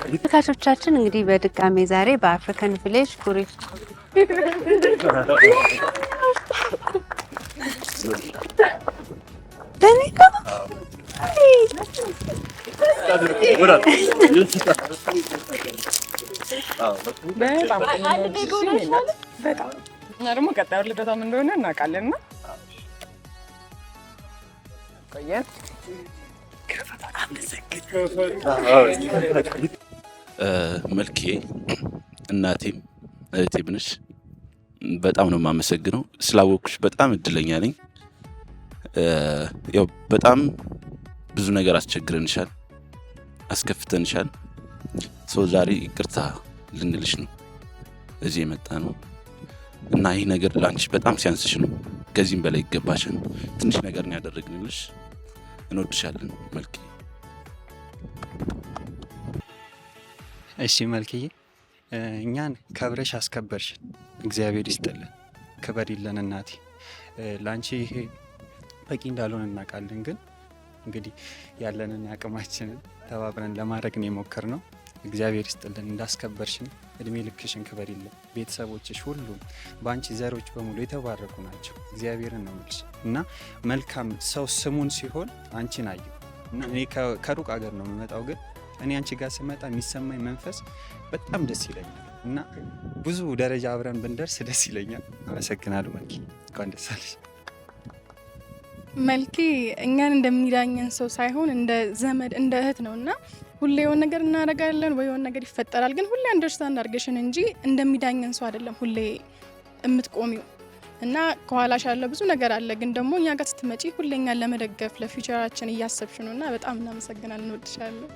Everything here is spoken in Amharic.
ተመልካቾቻችን እንግዲህ በድጋሜ ዛሬ በአፍሪካን ቪሌጅ ኩሪ በጣም እና ደግሞ ቀጣዩ ልደታም እንደሆነ እናውቃለንና ቆየን መልኬ እናቴም እህቴም ነሽ። በጣም ነው የማመሰግነው ስላወቅኩሽ በጣም እድለኛ ነኝ። ያው በጣም ብዙ ነገር አስቸግረንሻል፣ አስከፍተንሻል። ሰው ዛሬ ይቅርታ ልንልሽ ነው እዚህ የመጣ ነው እና ይህ ነገር ላንቺ በጣም ሲያንስሽ ነው። ከዚህም በላይ ይገባሻል። ትንሽ ነገር ነው ያደረግንልሽ። እንወድሻለን መልኬ። እሺ መልክዬ፣ እኛን ከብረሽ አስከበርሽን፣ እግዚአብሔር ይስጥልን፣ ክበር ይለን እናቴ። ላንቺ ይሄ በቂ እንዳልሆነ እናውቃለን፣ ግን እንግዲህ ያለንን አቅማችንን ተባብረን ለማድረግ ነው የሞከርነው። እግዚአብሔር ይስጥልን፣ እንዳስከበርሽን እድሜ ልክሽን ክበር ይለን። ቤተሰቦችሽ ሁሉም በአንቺ ዘሮች በሙሉ የተባረኩ ናቸው። እግዚአብሔርን ነው የምልሽ እና መልካም ሰው ስሙን ሲሆን አንቺን አየሁ እና እኔ ከሩቅ ሀገር ነው የምመጣው፣ ግን እኔ አንቺ ጋር ስመጣ የሚሰማኝ መንፈስ በጣም ደስ ይለኛል እና ብዙ ደረጃ አብረን ብንደርስ ደስ ይለኛል። አመሰግናለሁ መልኬ፣ እንኳን ደስ አለሽ። መልኬ እኛን እንደሚዳኘን ሰው ሳይሆን እንደ ዘመድ እንደ እህት ነውና ሁሌ የሆነ ነገር እናደርጋለን ወይ የሆነ ነገር ይፈጠራል፣ ግን ሁሌ አንደርስታንድ አድርገሽን እንጂ እንደሚዳኘን ሰው አይደለም ሁሌ የምትቆሚው እና ከኋላሽ ያለ ብዙ ነገር አለ፣ ግን ደግሞ እኛ ጋር ስትመጪ ሁሌ እኛን ለመደገፍ ለፊውቸራችን እያሰብሽ ነውና በጣም እናመሰግናለን። እንወድሻለን።